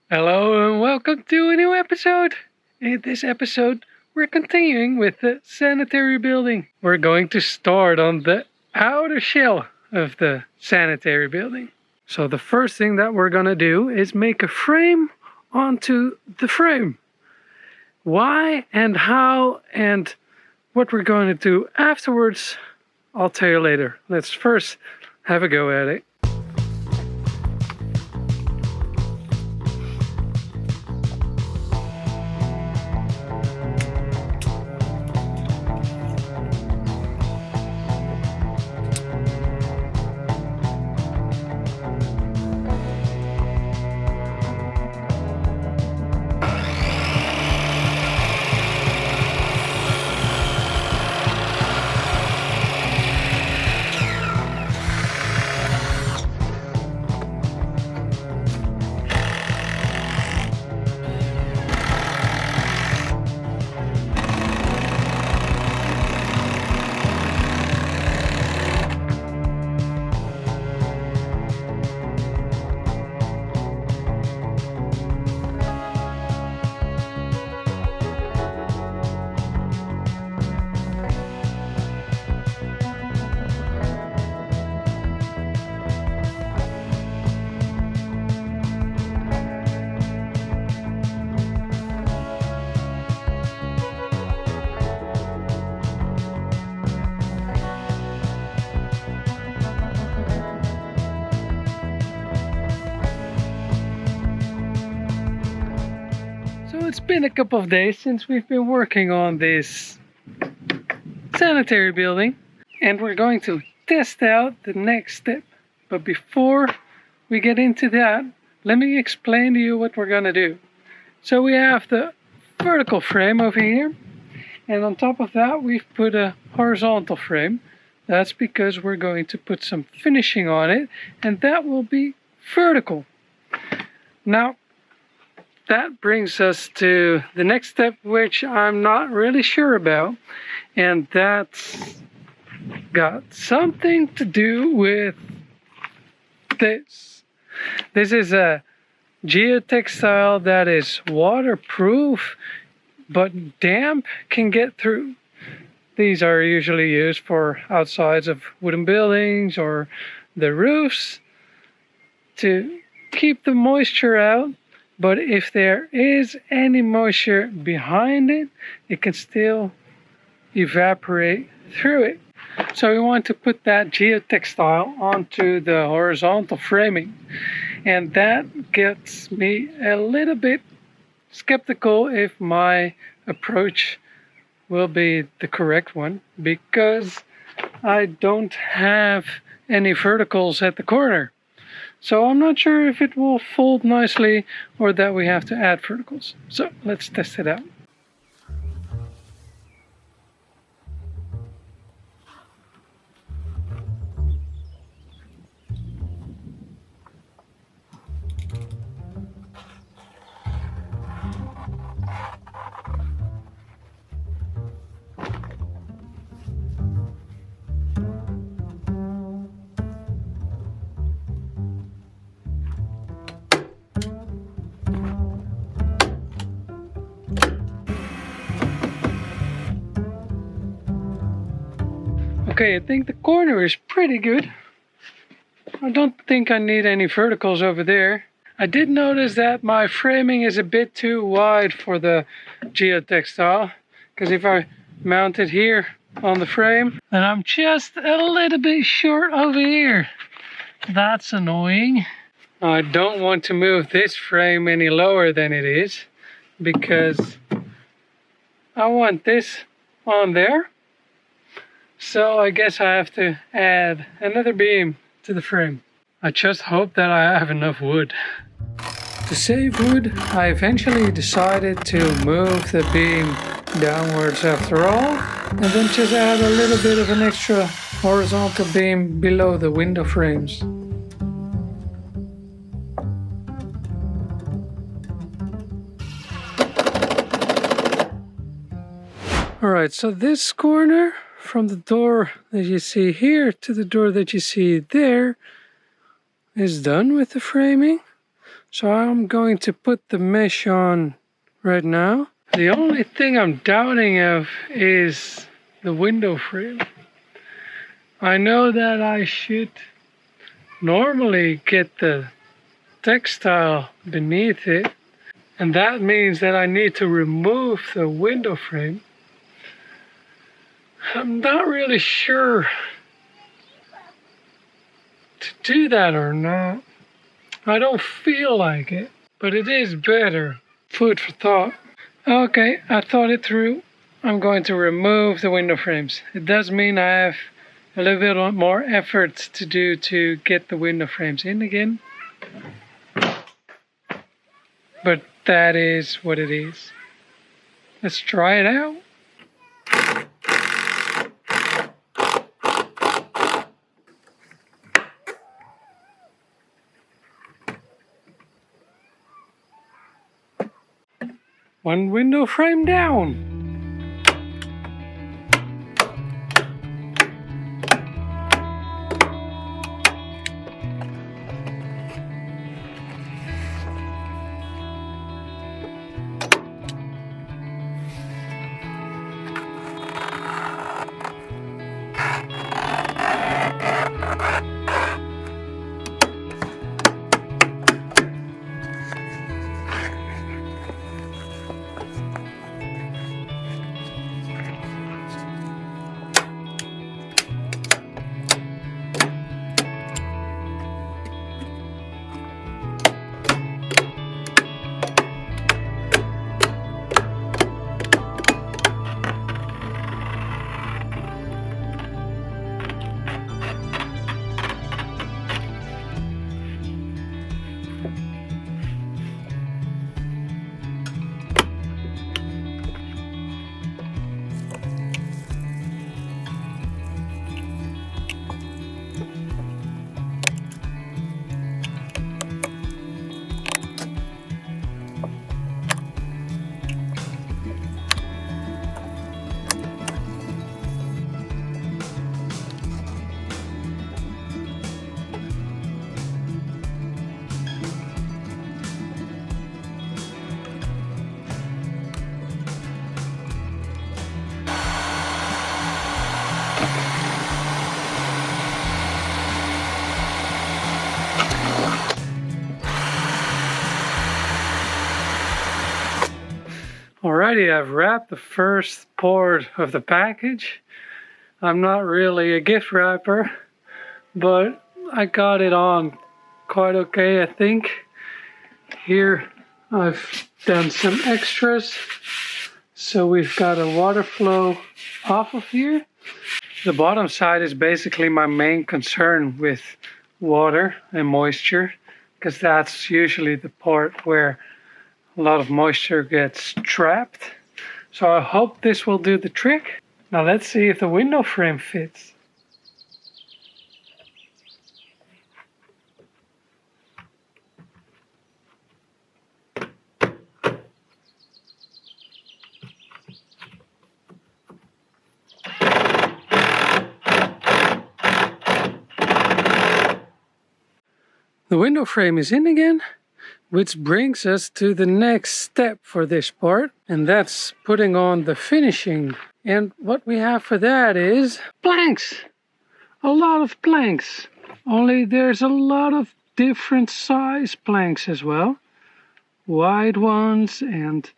Hello and welcome to a new episode. In this episode, we're continuing with the sanitary building. We're going to start on the outer shell of the sanitary building. So the first thing that we're going to do is make a frame onto the frame. Why and how and what we're going to do afterwards, I'll tell you later. Let's first have a go at it. It's been a couple of days since we've been working on this sanitary building, and we're going to test out the next step. But before we get into that, let me explain to you what we're going to do. So we have the vertical frame over here, and on top of that we've put a horizontal frame. That's because we're going to put some finishing on it, and that will be vertical. Now that brings us to the next step, which I'm not really sure about, and that's got something to do with this. This is a geotextile that is waterproof, but damp can get through. These are usually used for outsides of wooden buildings or the roofs to keep the moisture out. But if there is any moisture behind it, it can still evaporate through it. So we want to put that geotextile onto the horizontal framing. And that gets me a little bit skeptical if my approach will be the correct one, because I don't have any verticals at the corner. So I'm not sure if it will fold nicely or that we have to add verticals. So let's test it out. Okay, I think the corner is pretty good. I don't think I need any verticals over there. I did notice that my framing is a bit too wide for the geotextile, because if I mount it here on the frame, then I'm just a little bit short over here. That's annoying. I don't want to move this frame any lower than it is, because I want this on there. So I guess I have to add another beam to the frame. I just hope that I have enough wood. To save wood, I eventually decided to move the beam downwards after all, and then just add a little bit of an extra horizontal beam below the window frames. Alright, so this corner from the door that you see here to the door that you see there is done with the framing. So I'm going to put the mesh on right now. The only thing I'm doubting of is the window frame. I know that I should normally get the textile beneath it, and that means that I need to remove the window frame. I'm not really sure to do that or not. I don't feel like it, but it is better. Food for thought. Okay, I thought it through. I'm going to remove the window frames. It does mean I have a little bit more effort to do to get the window frames in again. But that is what it is. Let's try it out. One window frame down. Alrighty, I've wrapped the first part of the package. I'm not really a gift wrapper, but I got it on quite okay, I think. Here I've done some extras. So we've got a water flow off of here. The bottom side is basically my main concern with water and moisture, because that's usually the part where a lot of moisture gets trapped. So I hope this will do the trick. Now let's see if the window frame fits. The window frame is in again, which brings us to the next step for this part, and that's putting on the finishing. And what we have for that is planks. A lot of planks. Only there's a lot of different size planks as well. Wide ones and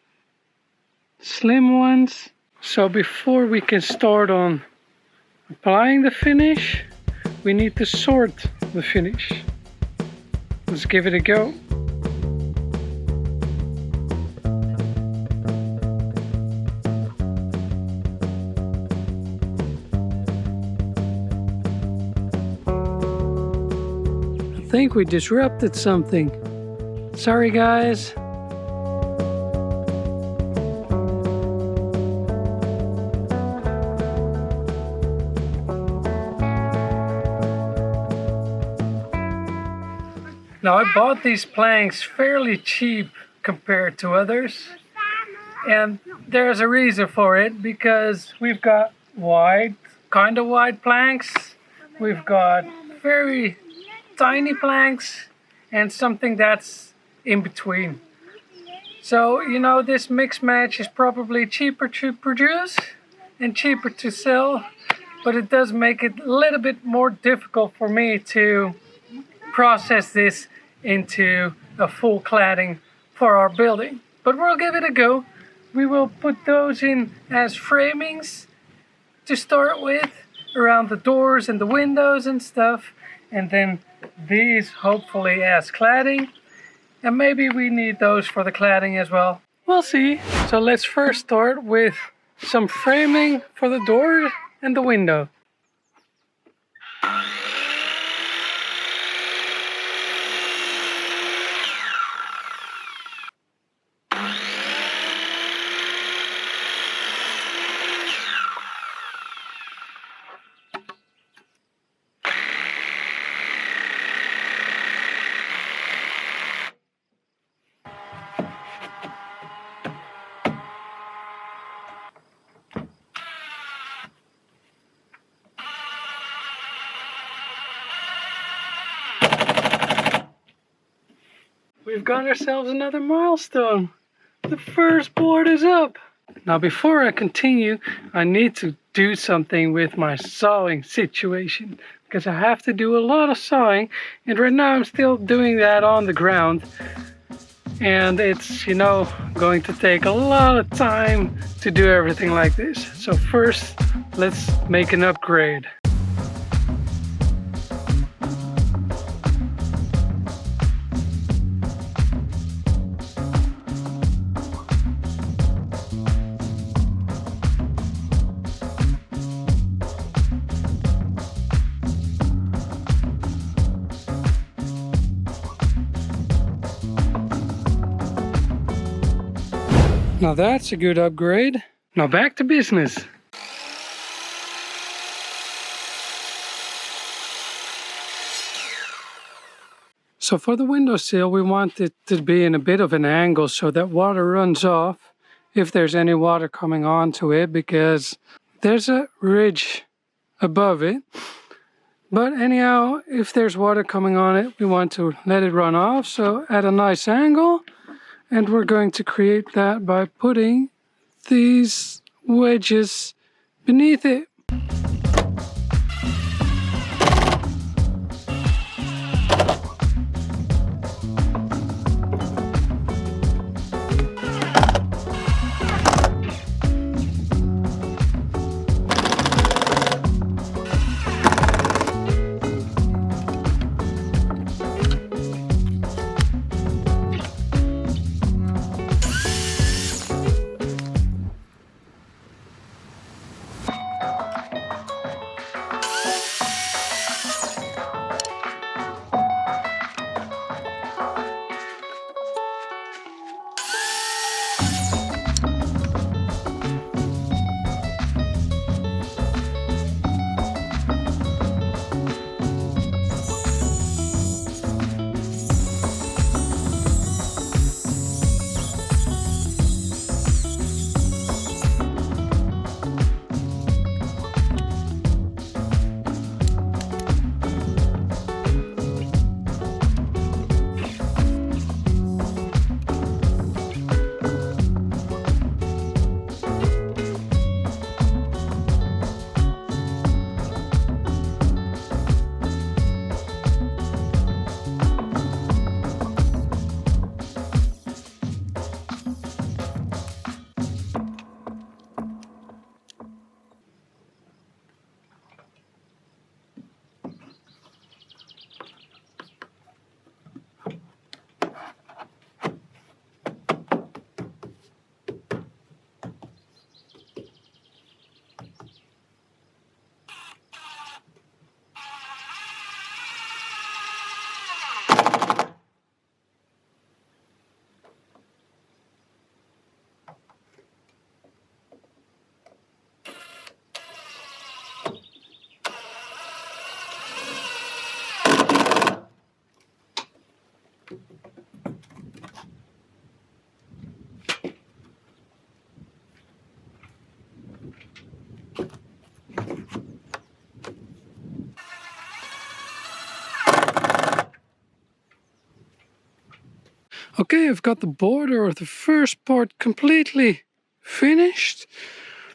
slim ones. So before we can start on applying the finish, we need to sort the finish. Let's give it a go. I think we disrupted something. Sorry guys. Now I bought these planks fairly cheap compared to others, and there's a reason for it, because we've got wide, kind of wide planks, we've got very tiny planks, and something that's in between. So, you know, this mix match is probably cheaper to produce and cheaper to sell, but it does make it a little bit more difficult for me to process this into a full cladding for our building. But we'll give it a go. We will put those in as framings to start with, around the doors and the windows and stuff, and then these hopefully as cladding, and maybe we need those for the cladding as well. We'll see. So let's first start with some framing for the door and the window. We've got ourselves another milestone. The first board is up. Now before I continue, I need to do something with my sawing situation, because I have to do a lot of sawing, and right now I'm still doing that on the ground. And it's, you know, going to take a lot of time to do everything like this. So first, let's make an upgrade. Now that's a good upgrade. Now back to business. So for the windowsill, we want it to be in a bit of an angle so that water runs off if there's any water coming onto it, because there's a ridge above it. But anyhow, if there's water coming on it, we want to let it run off, so at a nice angle. And we're going to create that by putting these wedges beneath it. Okay, I've got the border of the first part completely finished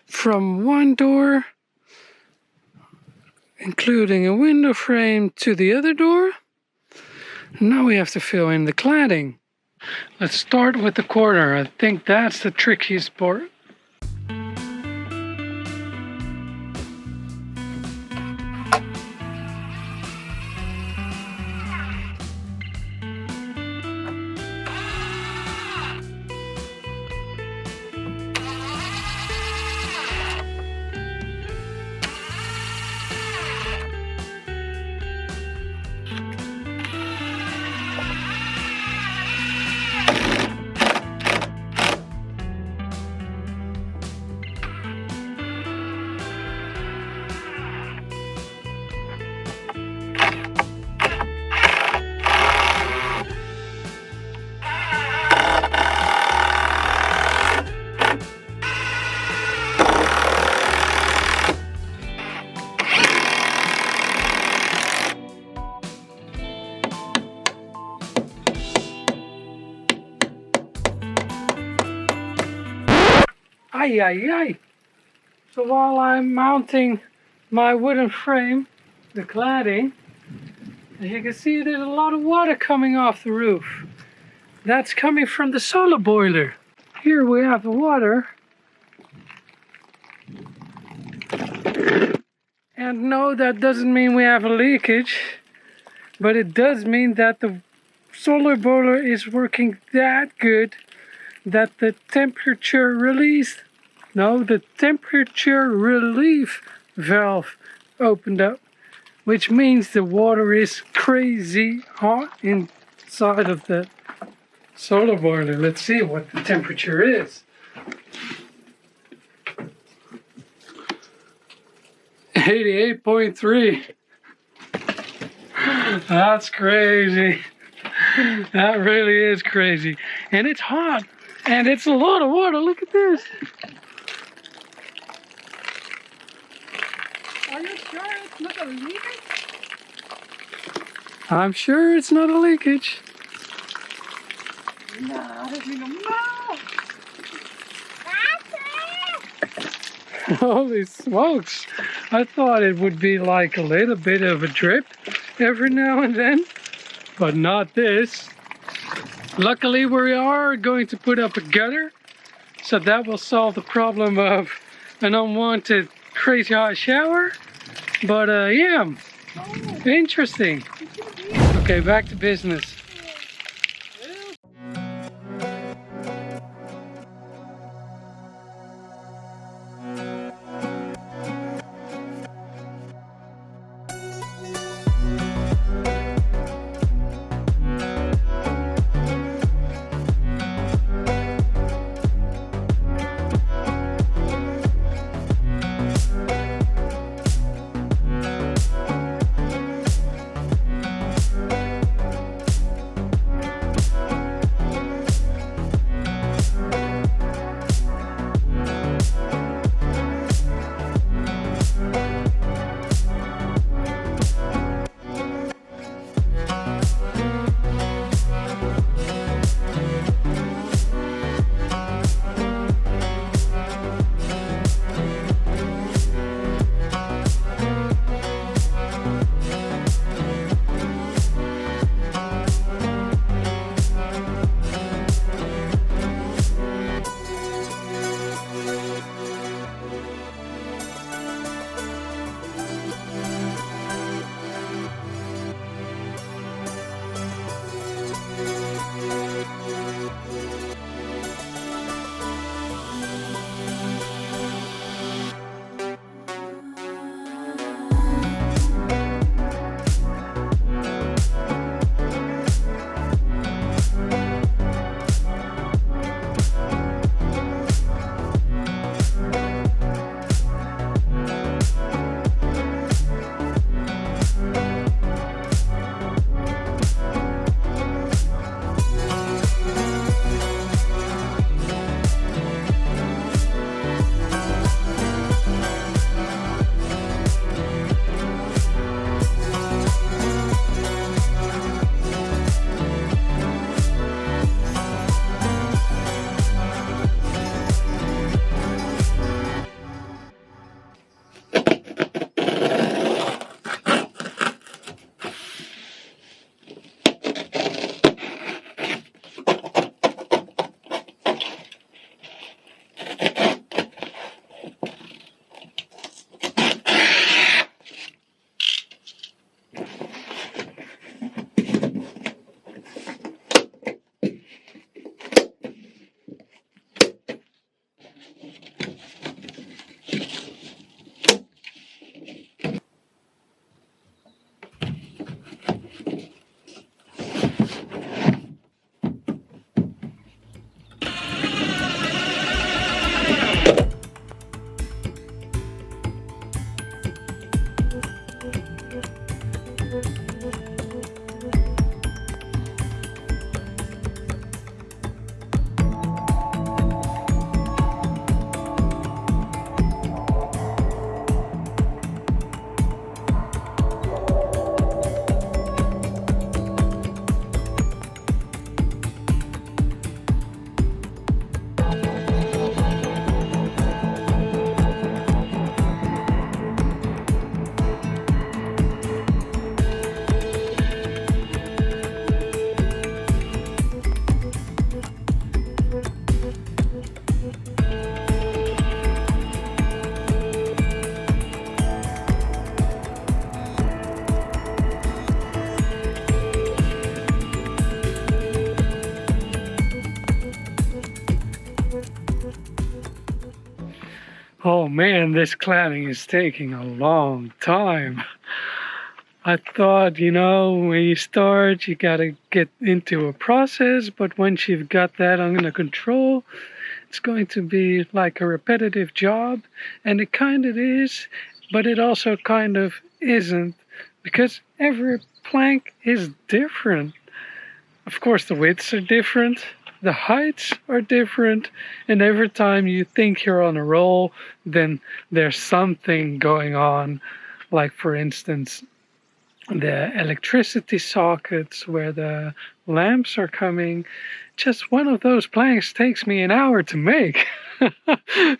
from one door, including a window frame, to the other door. Now we have to fill in the cladding. Let's start with the corner. I think that's the trickiest part. Ay, ay, ay. So while I'm mounting my wooden frame, the cladding, as you can see, there's a lot of water coming off the roof. That's coming from the solar boiler. Here we have the water. And no, that doesn't mean we have a leakage, but it does mean that the solar boiler is working that good that the temperature relief valve opened up, which means the water is crazy hot inside of the solar boiler. Let's see what the temperature is. 88.3. That's crazy. That really is crazy. And it's hot. And it's a lot of water. Look at this. Are you sure it's not a leakage? I'm sure it's not a leakage. No, Holy smokes. I thought it would be like a little bit of a drip every now and then, but not this. Luckily, we are going to put up a gutter, so that will solve the problem of an unwanted crazy hot shower. But yeah, interesting. Okay, back to business. Oh man, this cladding is taking a long time. I thought, you know, when you start, you gotta get into a process, but once you've got that under control, it's going to be like a repetitive job, and it kind of is, but it also kind of isn't, because every plank is different. Of course, the widths are different, the heights are different, and every time you think you're on a roll, then there's something going on. Like, for instance, the electricity sockets where the lamps are coming. Just one of those planks takes me an hour to make.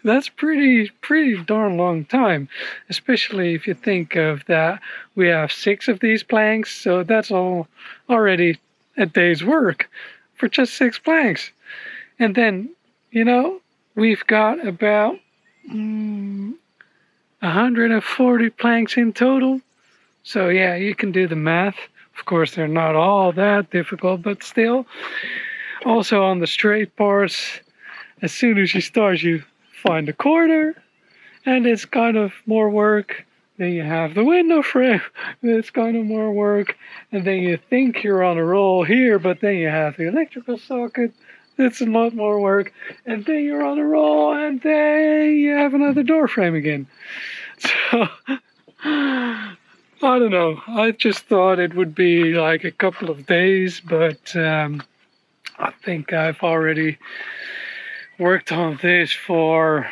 That's pretty darn long time, especially if you think of that we have 6 of these planks, so that's all already a day's work for just 6 planks. And then, you know, we've got about 140 planks in total. So yeah, you can do the math. Of course, they're not all that difficult, but still. Also on the straight parts, as soon as you start, you find a corner, and it's kind of more work. Then you have the window frame, it's kind of more work. And then you think you're on a roll here, but then you have the electrical socket, it's a lot more work. And then you're on a roll, and then you have another door frame again. So, I don't know, I just thought it would be like a couple of days, but I think I've already worked on this for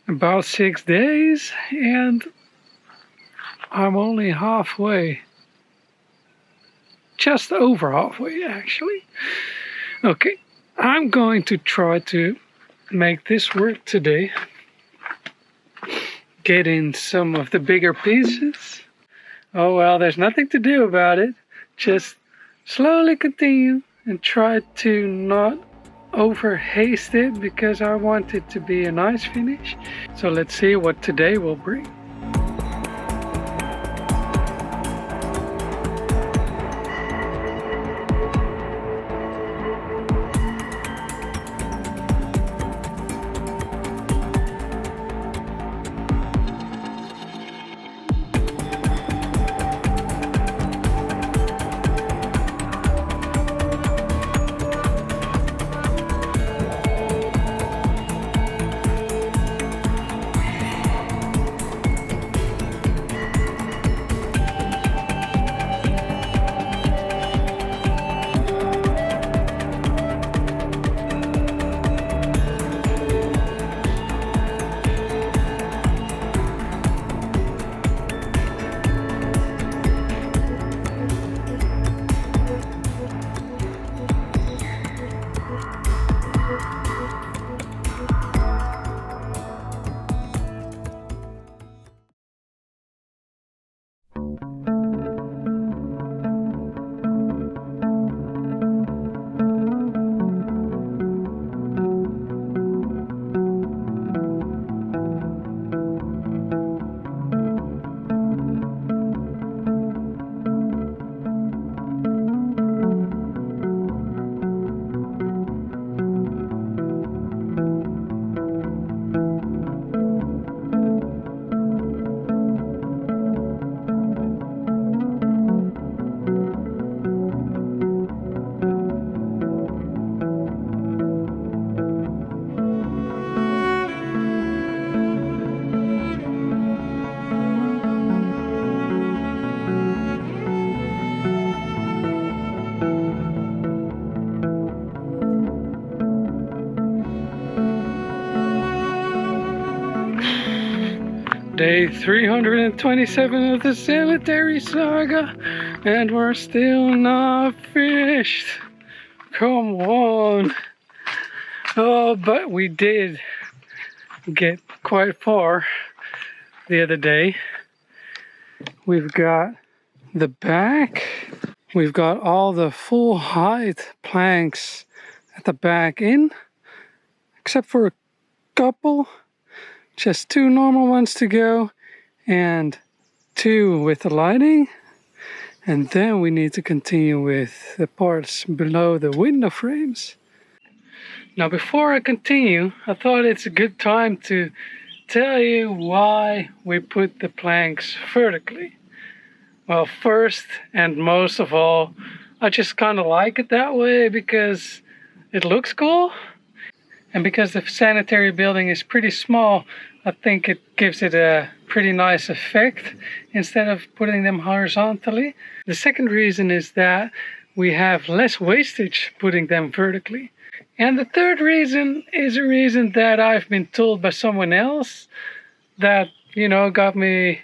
about 6 days, and I'm only halfway. Just over halfway, actually. Okay, I'm going to try to make this work today. Get in some of the bigger pieces. Oh well, there's nothing to do about it. Just slowly continue and try to not over haste it, because I want it to be a nice finish. So let's see what today will bring. Day 327 of the Sanitary saga, and we're still not finished. Come on. Oh, but we did get quite far the other day. We've got the back. We've got all the full height planks at the back in, except for a couple. Just 2 normal ones to go, and 2 with the lighting. And then we need to continue with the parts below the window frames. Now before I continue, I thought it's a good time to tell you why we put the planks vertically. Well, first and most of all, I just kind of like it that way because it looks cool. And because the sanitary building is pretty small, I think it gives it a pretty nice effect instead of putting them horizontally. The second reason is that we have less wastage putting them vertically. And the third reason is a reason that I've been told by someone else that, got me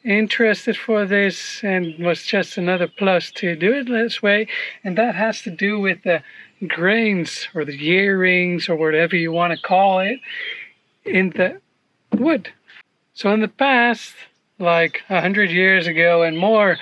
interested for this and was just another plus to do it this way. And that has to do with the grains or the year rings or whatever you want to call it in the wood. So in the past, like 100 years ago and more,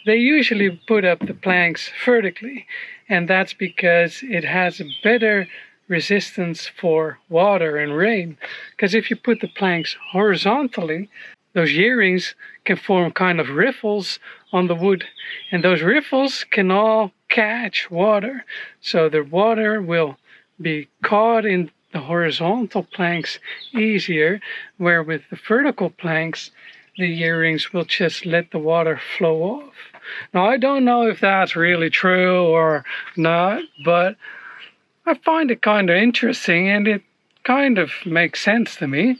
they usually put up the planks vertically, and that's because it has a better resistance for water and rain. Because if you put the planks horizontally, those year rings can form kind of riffles on the wood, and those riffles can all catch water. So the water will be caught in the horizontal planks easier, where with the vertical planks, the year rings will just let the water flow off. Now, I don't know if that's really true or not, but I find it kind of interesting and it kind of makes sense to me,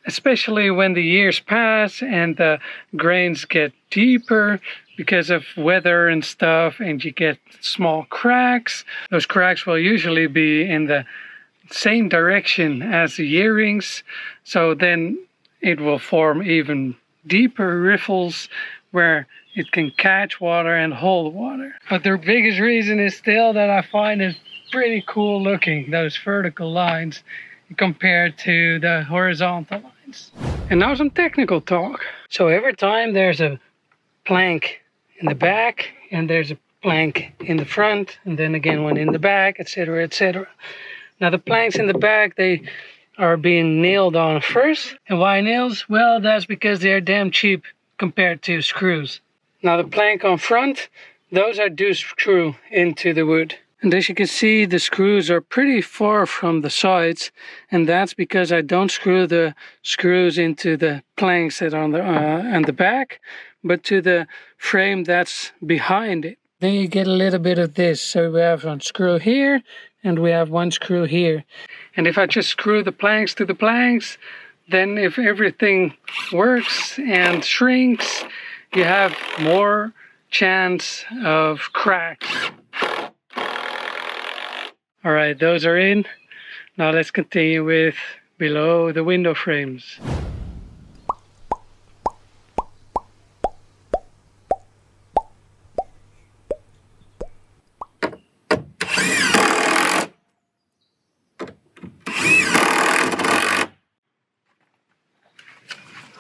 especially when the years pass and the grains get deeper because of weather and stuff, and you get small cracks. Those cracks will usually be in the same direction as the year rings, so then it will form even deeper riffles where it can catch water and hold water. But their biggest reason is still that I find it pretty cool looking, those vertical lines compared to the horizontal lines. And now some technical talk. So every time there's a plank in the back and there's a plank in the front and then again one in the back, etc., etc. Now the planks in the back, they are being nailed on first. And why nails? Well, that's because they're damn cheap compared to screws. Now the plank on front, those I do screw into the wood. And as you can see, the screws are pretty far from the sides, and that's because I don't screw the screws into the planks that are on the back, but to the frame that's behind it. Then you get a little bit of this. So we have one screw here, and we have one screw here. And if I just screw the planks to the planks, then if everything works and shrinks, you have more chance of cracks. All right, those are in. Now let's continue with below the window frames.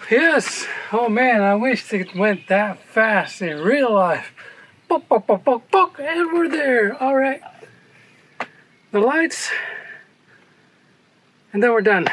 Yes, oh man, I wish it went that fast in real life. Pok, pok, pok, pok, pok, and we're there. All right, the lights, and then we're done.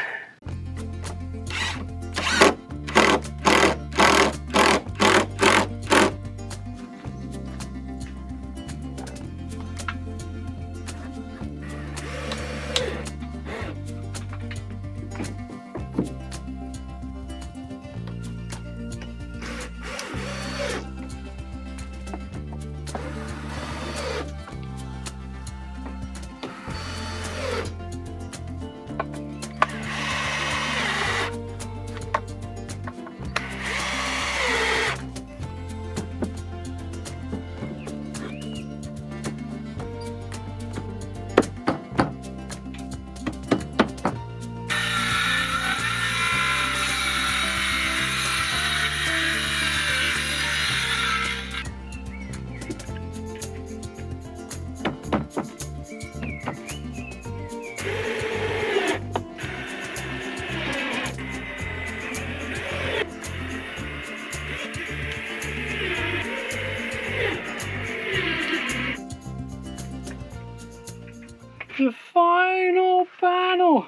The final panel!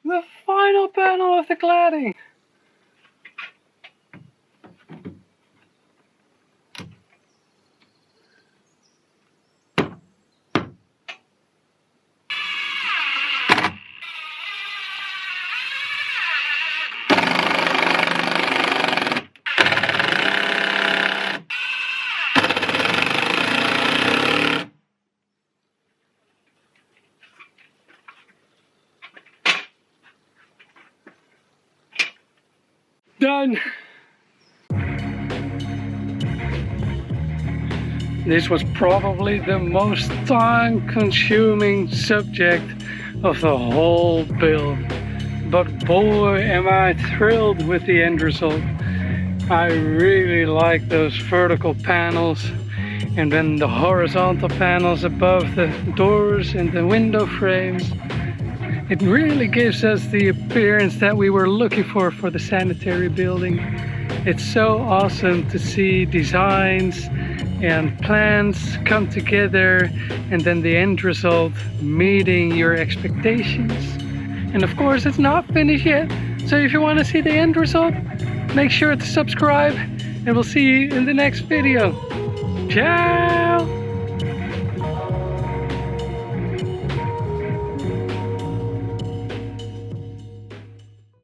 The final panel of the cladding! Done! This was probably the most time-consuming subject of the whole build. But boy, am I thrilled with the end result. I really like those vertical panels, and then the horizontal panels above the doors and the window frames. It really gives us the appearance that we were looking for the sanitary building. It's so awesome to see designs and plans come together, and then the end result meeting your expectations. And of course, it's not finished yet, so if you want to see the end result, make sure to subscribe, and we'll see you in the next video. Ciao!